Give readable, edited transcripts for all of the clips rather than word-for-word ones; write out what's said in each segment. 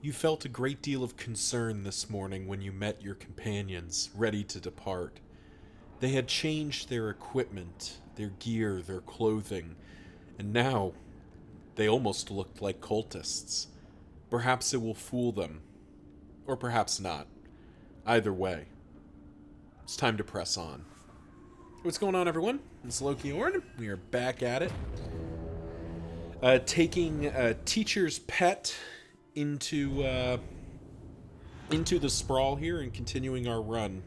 You felt a great deal of concern this morning when you met your companions, ready to depart. They had changed their equipment, their gear, their clothing, and now they almost looked like cultists. Perhaps it will fool them, or perhaps not. Either way, it's time to press on. What's going on, everyone? It's Loki Orn. We are back at it. Taking Teacher's Pet into the sprawl here and continuing our run.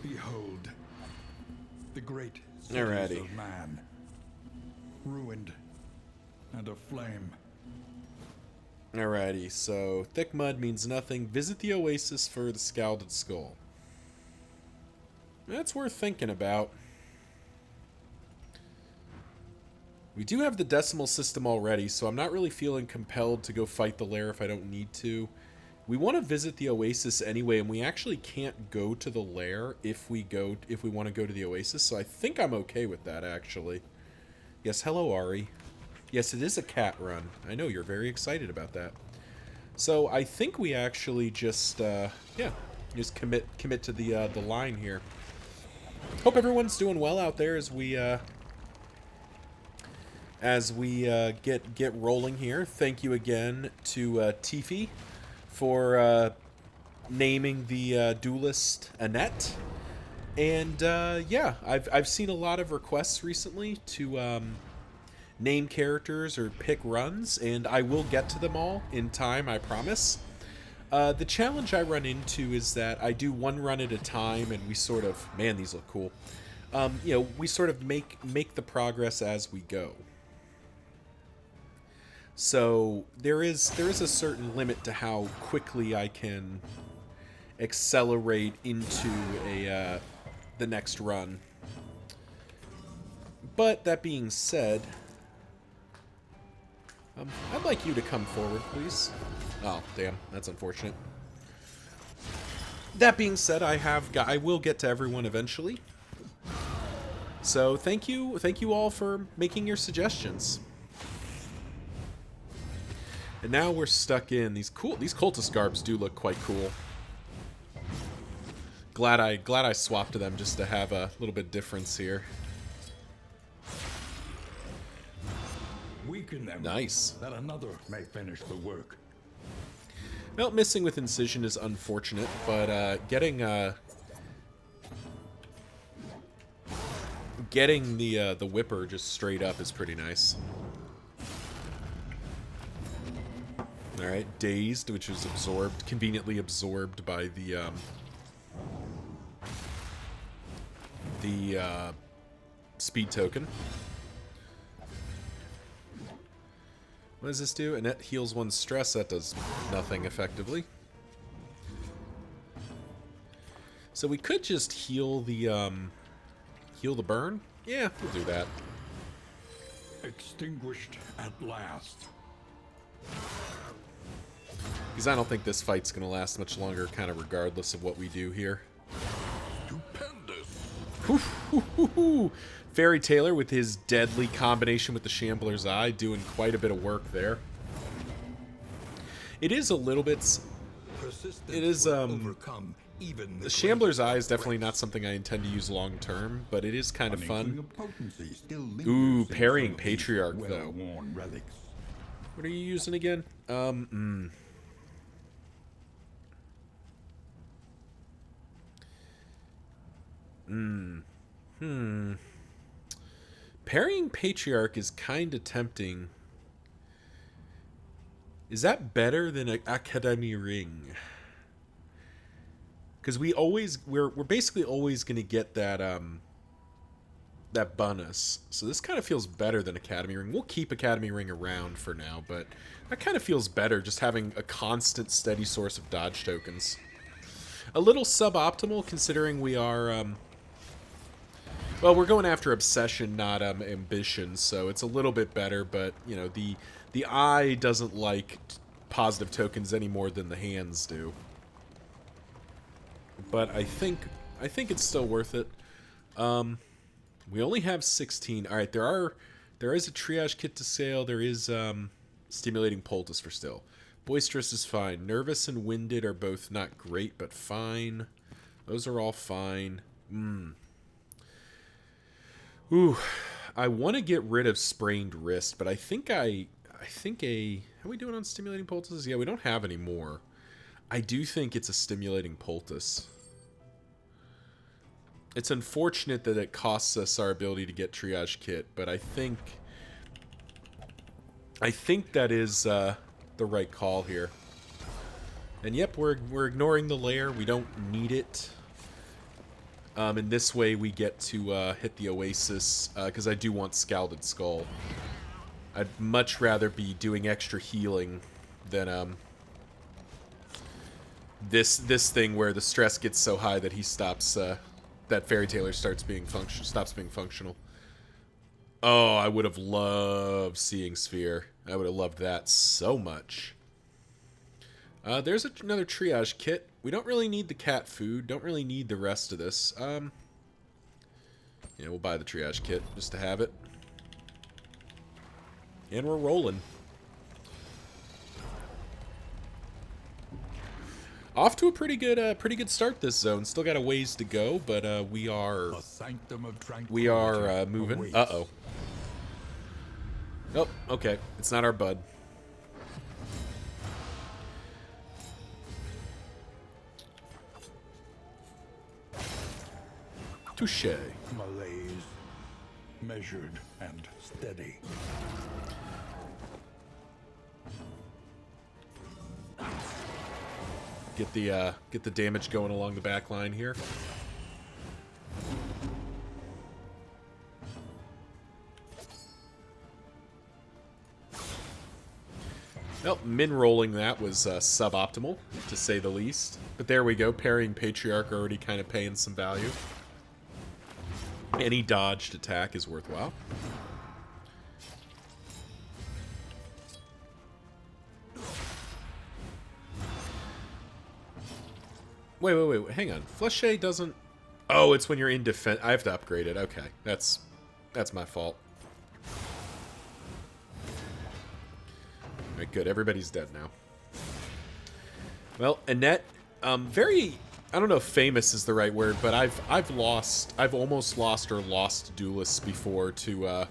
Behold, the great cities Alrighty. of man, ruined and aflame. Alrighty, so thick mud means nothing. Visit the oasis for the scalded skull. That's worth thinking about. We do have the decimal system already, so I'm not really feeling compelled to go fight the lair if I don't need to. We want to visit the oasis anyway, and we actually can't go to the lair if we want to go to the oasis, so I think I'm okay with that, actually. Yes, hello, Ari. Yes, it is a cat run. I know you're very excited about that. So I think we actually just commit to the line here. Hope everyone's doing well out there as we get rolling here. Thank you again to Tiffy for naming the duelist Annette. And yeah, I've seen a lot of requests recently to name characters or pick runs, and I will get to them all in time, I promise. The challenge I run into is that I do one run at a time, and we sort of, man, these look cool. We sort of make the progress as we go. So there is a certain limit to how quickly I can accelerate into the next run. But that being said, I'd like you to come forward, please. Oh, damn, that's unfortunate. That being said, I will get to everyone eventually. So thank you all for making your suggestions. And now we're stuck in these cultist garbs do look quite cool. Glad I swapped to them just to have a little bit of difference here. Weaken them. Nice. That another may finish the work. Well, missing with incision is unfortunate, but getting the whipper just straight up is pretty nice. All right, dazed, which is conveniently absorbed by the speed token. What does this do? Annette heals one stress. That does nothing effectively. So we could just heal the burn. Yeah, we'll do that. Extinguished at last. Because I don't think this fight's going to last much longer, kind of regardless of what we do here. Stupendous. Fairy Taylor with his deadly combination with the Shambler's Eye doing quite a bit of work there. It is a little bit... It is, overcome even the Shambler's Eye is definitely not something I intend to use long term, but it is kind of fun. Ooh, parrying Patriarch, though. What are you using again? Parrying Patriarch is kind of tempting. Is that better than an Academy Ring? Because we're basically always going to get that that bonus. So this kind of feels better than Academy Ring. We'll keep Academy Ring around for now, but that kind of feels better just having a constant, steady source of dodge tokens. A little suboptimal considering we are well, we're going after obsession, not ambition, so it's a little bit better, but you know, the eye doesn't like positive tokens any more than the hands do. But I think it's still worth it. We only have 16. All right, there are There is a triage kit to sale. There is stimulating poultice for still. Boisterous is fine. Nervous and winded are both not great, but fine. Those are all fine. Ooh, I want to get rid of sprained wrist, but I think how are we doing on stimulating poultices? Yeah, we don't have any more. I do think it's a stimulating poultice. It's unfortunate that it costs us our ability to get triage kit, but I think that is the right call here. And yep, we're ignoring the lair. We don't need it. In this way, we get to hit the Oasis, because I do want Scalded Skull. I'd much rather be doing extra healing than this thing where the stress gets so high that he stops. That Fairy Tailor stops being functional. Oh, I would have loved seeing Sphere. I would have loved that so much. There's another triage kit. We don't really need the cat food. Don't really need the rest of this. Yeah, we'll buy the triage kit just to have it. And we're rolling. Off to a pretty good start this zone. Still got a ways to go, but we are moving. awaits. Uh-oh. Oh, okay. It's not our bud. Touche. Malaise, measured and steady. Get the damage going along the back line here. Well, min rolling that was suboptimal, to say the least. But there we go, parrying Patriarch already kind of paying some value. Any dodged attack is worthwhile. Wait, hang on. Fleshe doesn't... Oh, it's when you're in defense. I have to upgrade it. Okay, that's my fault. Alright, good. Everybody's dead now. Well, Annette, very... I don't know if famous is the right word, but I've almost lost or lost duelists before to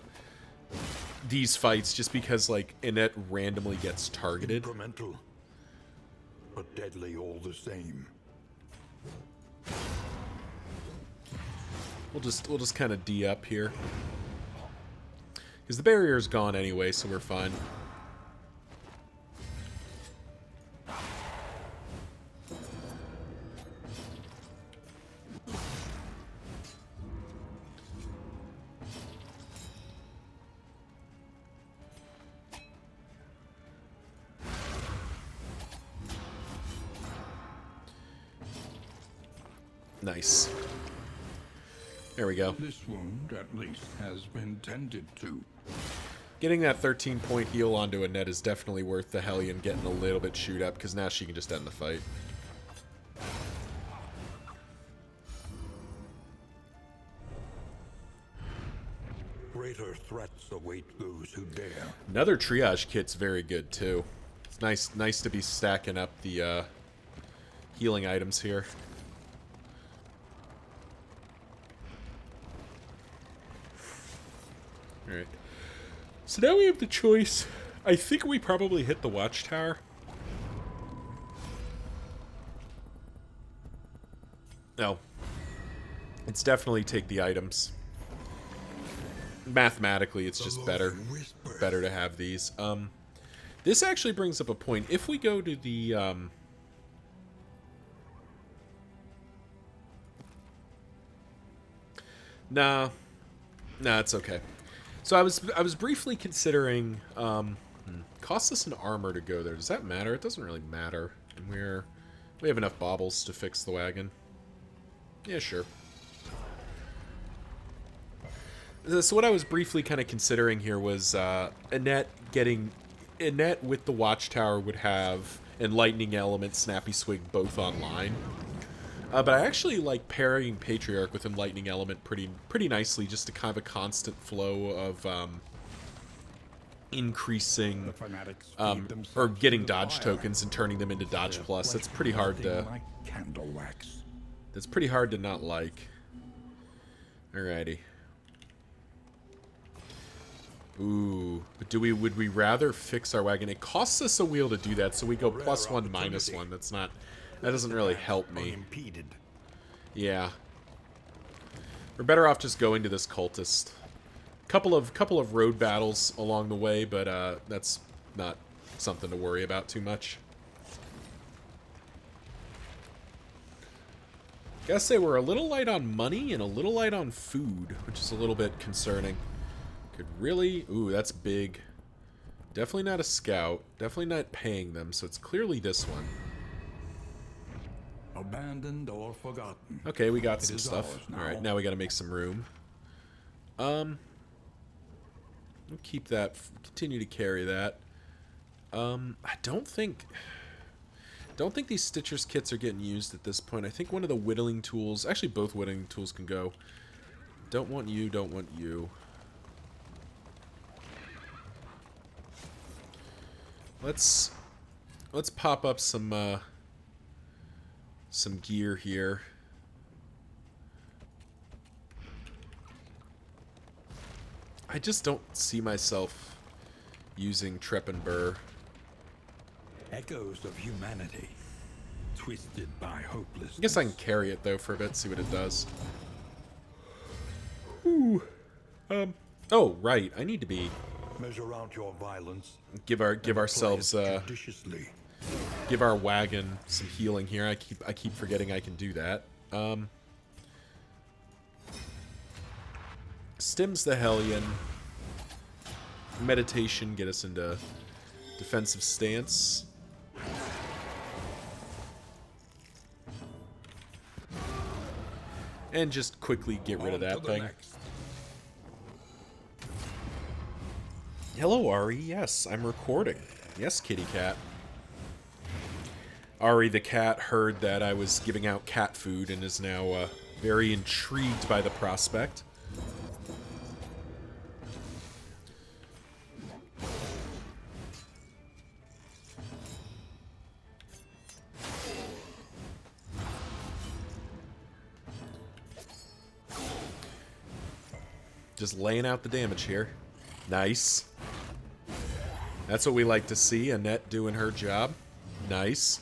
these fights just because, like, Annette randomly gets targeted. Incremental, but deadly all the same. We'll just kind of D up here. Because the barrier's gone anyway, so we're fine. Nice. There we go. This wound, at least, has been tended to. Getting that 13-point heal onto Annette is definitely worth the Hellion getting a little bit shoot up, because now she can just end the fight. Greater threats await those who dare. Another triage kit's very good, too. It's nice to be stacking up the healing items here. Alright. So now we have the choice. I think we probably hit the watchtower. No. It's definitely take the items. Mathematically, it's just better to have these. This actually brings up a point. If we go to the Nah, it's okay. So I was briefly considering costs us an armor to go there. Does that matter? It doesn't really matter. And we have enough baubles to fix the wagon. Yeah, sure. So what I was briefly kind of considering here was Annette with the Watchtower would have Enlightening Element, Snappy Swig both online. But I actually like parrying Patriarch with Enlightening Element pretty nicely, just to kind of a constant flow increasing The fanatics feed or themselves getting to the dodge fire. tokens and turning them into dodge Their plus. flesh That's pretty hard to melting like candle wax. that's pretty hard to not like. Alrighty. Ooh, but would we rather fix our wagon? It costs us a wheel to do that, so we go Rare +1, -1. opportunity. That doesn't really help me. Unimpeded. Yeah. We're better off just going to this cultist. Couple of road battles along the way, but that's not something to worry about too much. Gotta say, we're a little light on money and a little light on food, which is a little bit concerning. Could really... Ooh, that's big. Definitely not a scout. Definitely not paying them, so it's clearly this one. Abandoned or forgotten. Okay, we got It some is stuff. ours now. Alright, now we gotta make some room. We'll keep that. Continue to carry that. I don't think these Stitcher's kits are getting used at this point. I think one of the whittling tools... Actually, both whittling tools can go. Don't want you, don't want you. Let's pop up some gear here. I just don't see myself using Treppenburr. Echoes of humanity, twisted by hopelessness. I guess I can carry it though for a bit, see what it does. Ooh. Oh, right. I need to be Measure out your violence. give ourselves judiciously. give our wagon some healing here. I keep forgetting I can do that. Stims the Hellion. Meditation, get us into defensive stance. And just quickly get rid of On that to the thing. next. Hello, Ari. Yes, I'm recording. Yes, kitty cat. Ari the cat heard that I was giving out cat food and is now very intrigued by the prospect. Just laying out the damage here. Nice. That's what we like to see, Annette doing her job. Nice.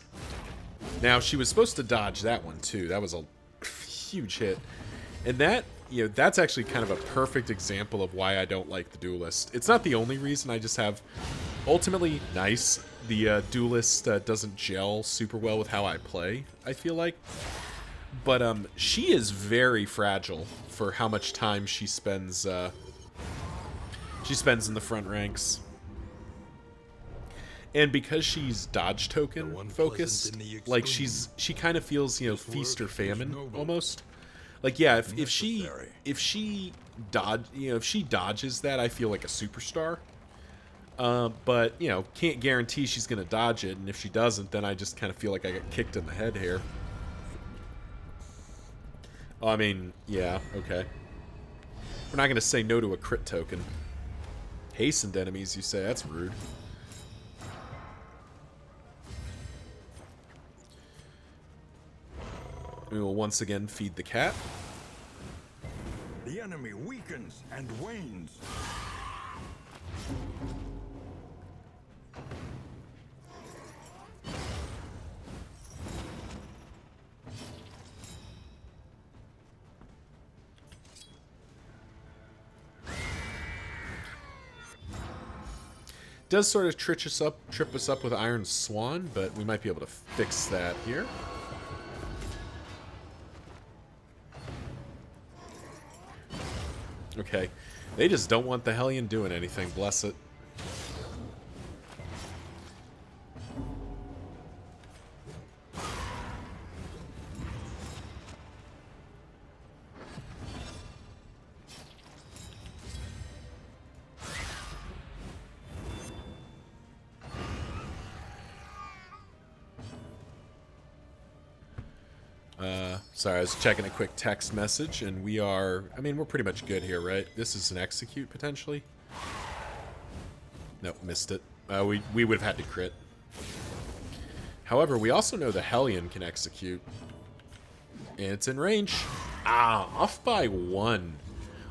Now, she was supposed to dodge that one, too. That was a huge hit. And that, you know, that's actually kind of a perfect example of why I don't like the Duelist. It's not the only reason, I just have... Ultimately, nice. The Duelist doesn't gel super well with how I play, I feel like. But she is very fragile for how much time she spends in the front ranks. And because she's dodge token focused, like she kind of feels, you know, feast or famine almost. Like, yeah, if she dodges that, I feel like a superstar. But, you know, can't guarantee she's gonna dodge it, and if she doesn't, then I just kind of feel like I got kicked in the head here. I mean, yeah, okay. We're not going to say no to a crit token. Hastened enemies, you say? That's rude. We will once again feed the cat. The enemy weakens and wanes. Does sort of trip us up with Iron Swan, but we might be able to fix that here. Okay. They just don't want the Hellion doing anything, bless it. Sorry, I was checking a quick text message, and we are... I mean, we're pretty much good here, right? This is an execute, potentially. Nope, missed it. We would have had to crit. However, we also know the Hellion can execute. And it's in range. Ah, off by 1.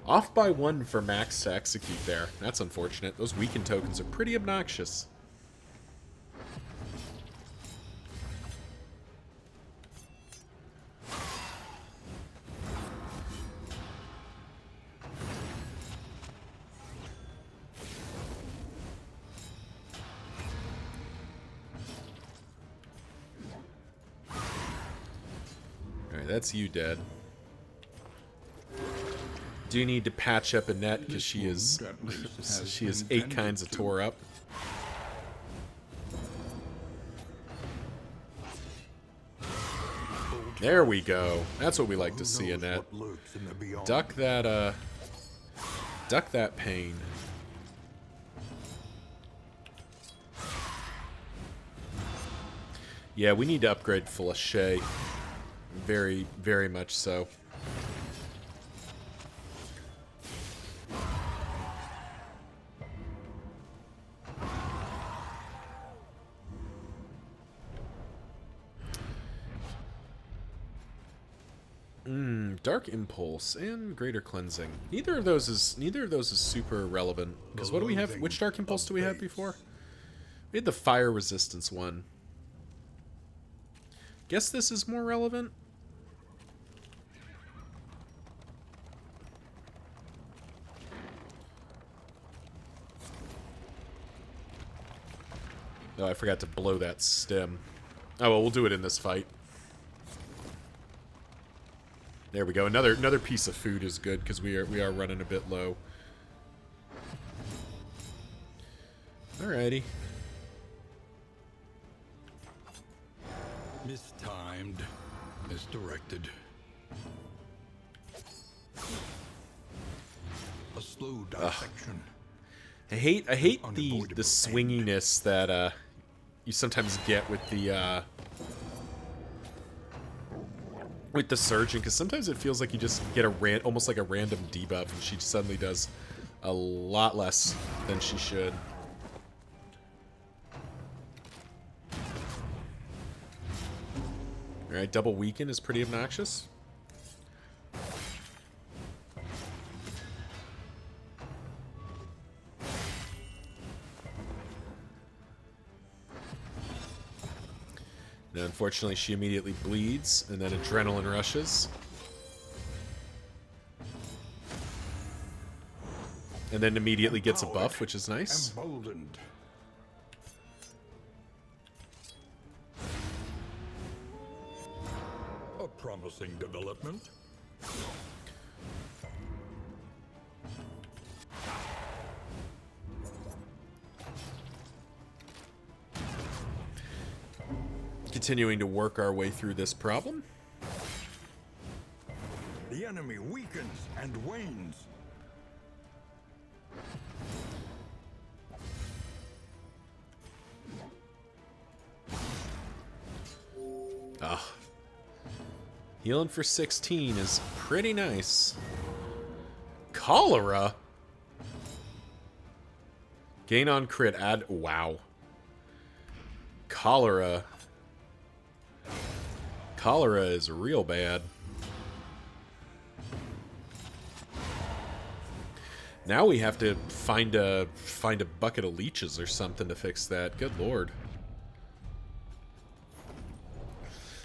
Off by 1 for Max to execute there. That's unfortunate. Those weaken tokens are pretty obnoxious. Alright, that's you dead. Do need to patch up Annette because she is she is 8 kinds of tore up. There we go. That's what we like to see, Annette. Duck that pain. Yeah, we need to upgrade Flashay. Very, very much so. Dark Impulse and Greater Cleansing. Neither of those is super relevant. Because what do we have? Which Dark Impulse do we have before? We had the Fire Resistance one. Guess this is more relevant. Oh, I forgot to blow that stem. Oh well, we'll do it in this fight. There we go. Another piece of food is good because we are running a bit low. Alrighty. Mistimed. Misdirected. A slow dissection. I hate the swinginess that you sometimes get with the surgeon, because sometimes it feels like you just get almost like a random debuff, and she suddenly does a lot less than she should. Alright, double weaken is pretty obnoxious. Now, unfortunately, she immediately bleeds, and then adrenaline rushes. And then immediately gets a buff, which is nice. Emboldened. A promising development. Continuing to work our way through this problem. The enemy weakens and wanes. Ah. Healing for 16 is pretty nice. Cholera? Gain on crit, add... Wow. Cholera. Cholera is real bad. Now we have to find a bucket of leeches or something to fix that. Good lord.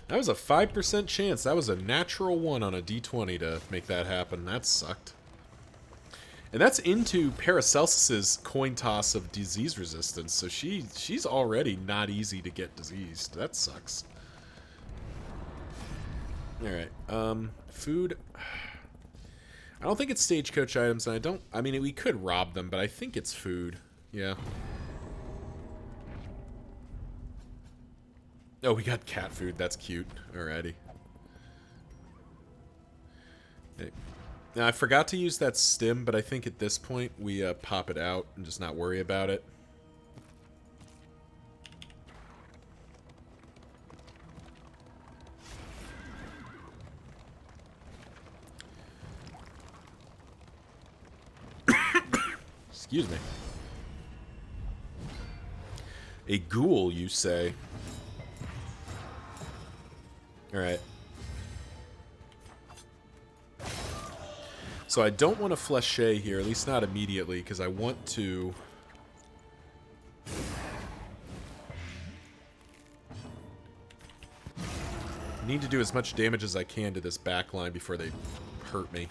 That was a 5% chance. That was a natural 1 on a d20 to make that happen. That sucked. And that's into Paracelsus's coin toss of disease resistance. So she's already not easy to get diseased. That sucks. Alright, food. I don't think it's stagecoach items, and I mean, we could rob them, but I think it's food. Yeah. Oh, we got cat food. That's cute. Alrighty. Hey. Now, I forgot to use that stim, but I think at this point we pop it out and just not worry about it. Excuse me. A ghoul, you say? Alright. So I don't want to Flèche here, at least not immediately, because I want to... need to do as much damage as I can to this backline before they hurt me.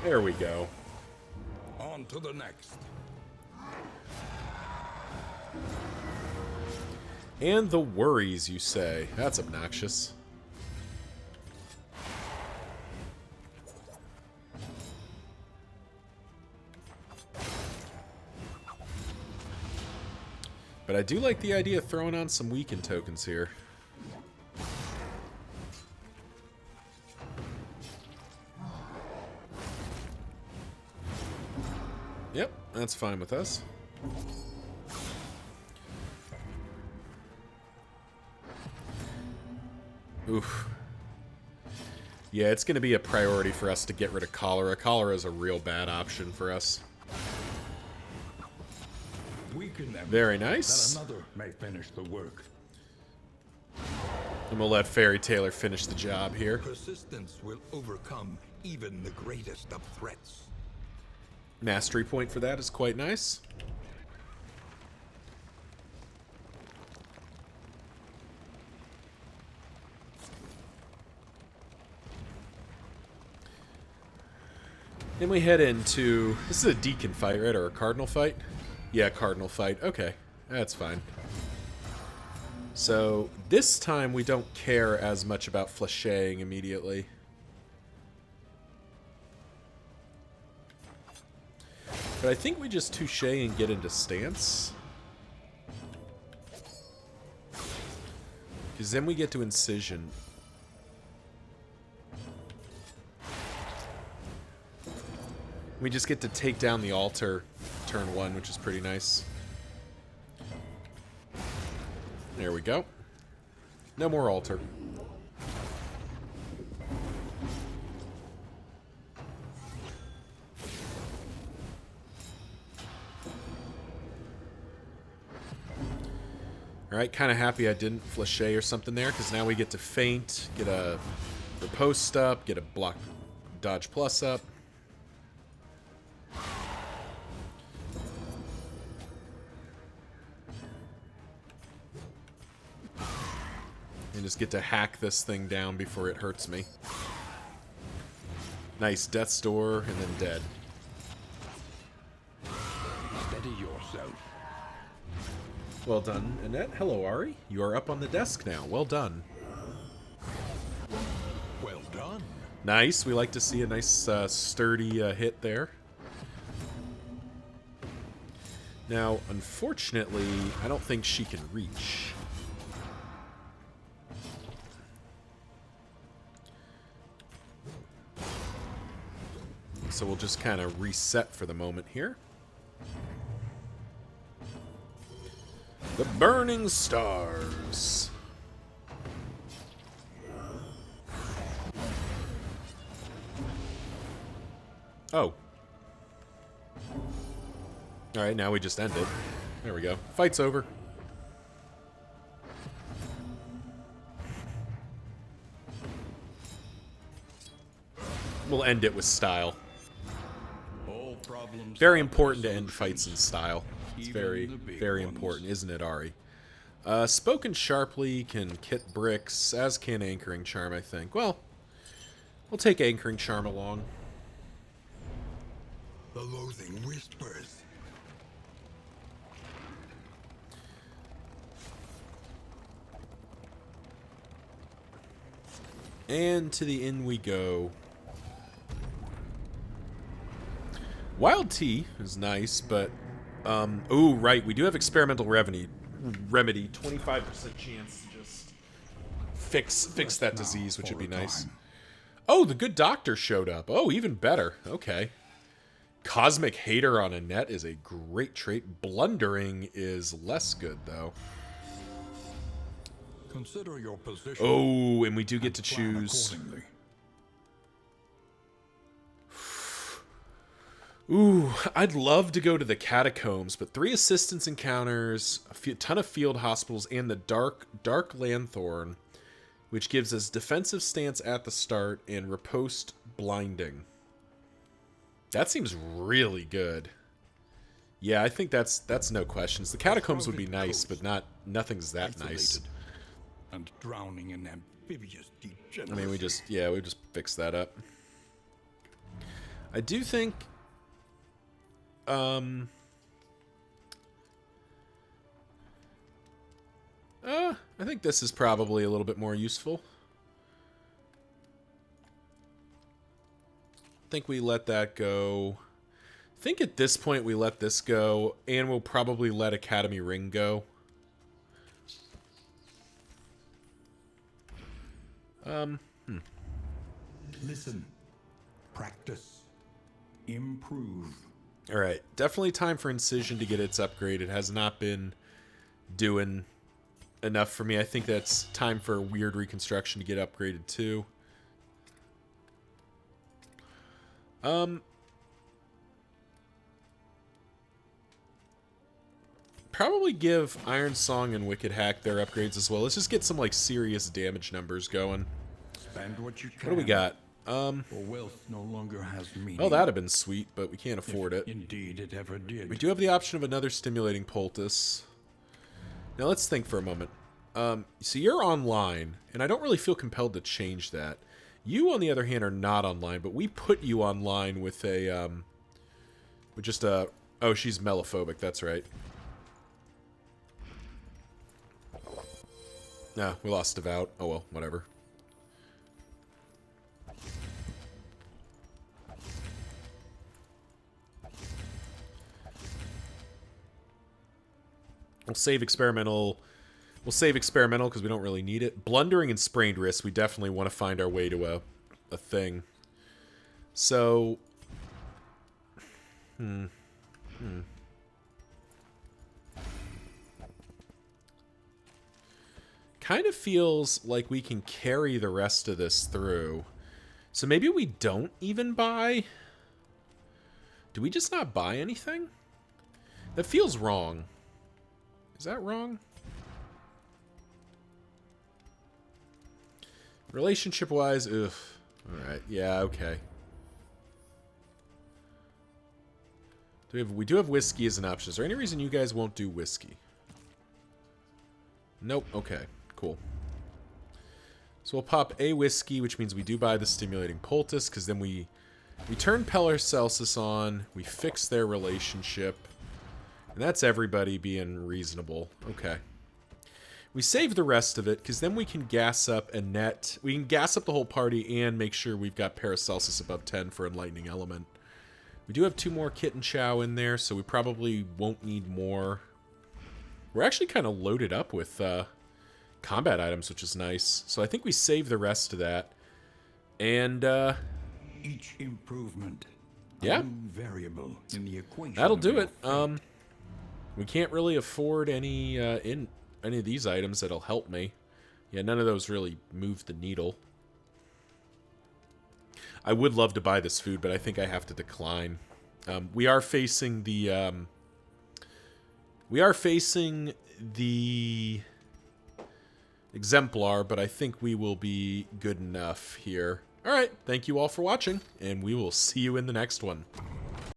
There we go. On to the next. And the worries, you say? That's obnoxious. But I do like the idea of throwing on some weaken tokens here. Yep, that's fine with us. Oof. Yeah, it's going to be a priority for us to get rid of Cholera. Cholera is a real bad option for us. Weaken them. Very nice. That another may finish the work. And we'll let Fairy Tailor finish the job here. Persistence will overcome even the greatest of threats. Mastery point for that is quite nice. Then we head into... This is a Deacon fight, right? Or a Cardinal fight? Yeah, Cardinal fight. Okay, that's fine. So, this time we don't care as much about Flèching immediately. But I think we just Touche and get into stance. Because then we get to Incision. We just get to take down the altar turn 1, which is pretty nice. There we go. No more altar. Alright, kind of happy I didn't Flèche or something there, because now we get to feint, get a riposte up, get a block dodge plus up. And just get to hack this thing down before it hurts me. Nice, Death's Door, and then dead. Steady yourself. Well done, Annette. Hello, Ari. You are up on the desk now. Well done. Well done. Nice. We like to see a nice, sturdy hit there. Now, unfortunately, I don't think she can reach. So we'll just kind of reset for the moment here. The Burning Stars. Oh. Alright, now we just end it. There we go. Fight's over. We'll end it with style. All problems Very have important to their end fights in style. It's Even very, the big very ones. important, isn't it, Ari? Spoken Sharply can kit bricks, as can Anchoring Charm, I think. Well, we'll take Anchoring Charm along. The loathing whispers. And to the inn we go. Wild Tea is nice, but... oh, right, we do have Experimental Remedy. 25% chance to just fix that disease, which would be nice. Oh, the good doctor showed up. Oh, even better. Okay. Cosmic Hater on Annette is a great trait. Blundering is less good, though. Consider your position. Oh, and we do get to Plan choose... accordingly. Ooh, I'd love to go to the catacombs, but 3 assistance encounters, ton of field hospitals, and the dark lanthorn, which gives us defensive stance at the start and riposte blinding. That seems really good. Yeah, I think that's no questions. The catacombs would be nice, but nothing's that nice. And drowning in amphibious degeneracy. I mean, we just fix that up. I do think I think this is probably a little bit more useful. I think we let that go. I think at this point we let this go, and we'll probably let Academy Ring go. Listen, practice, improve. All right, definitely time for Incision to get its upgrade. It has not been doing enough for me. I think that's time for Weird Reconstruction to get upgraded too. Probably give Iron Song and Wicked Hack their upgrades as well. Let's just get some like serious damage numbers going. Spend what you can. What do we got? For wealth no longer has meaning. Oh, that'd have been sweet, but we can't afford it. Indeed, it ever did. We do have the option of another stimulating poultice. Now let's think for a moment. So you're online, and I don't really feel compelled to change that. You, on the other hand, are not online, but we put you online with a, with just a, oh, she's mellophobic, that's right. Nah, we lost Devout. Oh well, whatever. We'll save experimental. We'll save experimental because we don't really need it. Blundering and sprained wrist, we definitely want to find our way to a thing. So, kind of feels like we can carry the rest of this through. So maybe we don't even buy. Do we just not buy anything? That feels wrong. Is that wrong? Relationship-wise, ugh. Alright, yeah, okay. We do have whiskey as an option. Is there any reason you guys won't do whiskey? Nope, okay, cool. So we'll pop a whiskey, which means we do buy the stimulating poultice, because then we turn Paracelsus on, we fix their relationship, and that's everybody being reasonable. Okay. We save the rest of it, because then we can gas up Annette. We can gas up the whole party and make sure we've got Paracelsus above 10 for Enlightening Element. We do have 2 more Kitten Chow in there, so we probably won't need more. We're actually kind of loaded up with combat items, which is nice. So I think we save the rest of that. And, Each improvement, yeah, a new variable in the equation. that'll of do your it. fate. We can't really afford any of these items that'll help me. Yeah, none of those really move the needle. I would love to buy this food, but I think I have to decline. We are facing the Exemplar, but I think we will be good enough here. All right, thank you all for watching, and we will see you in the next one.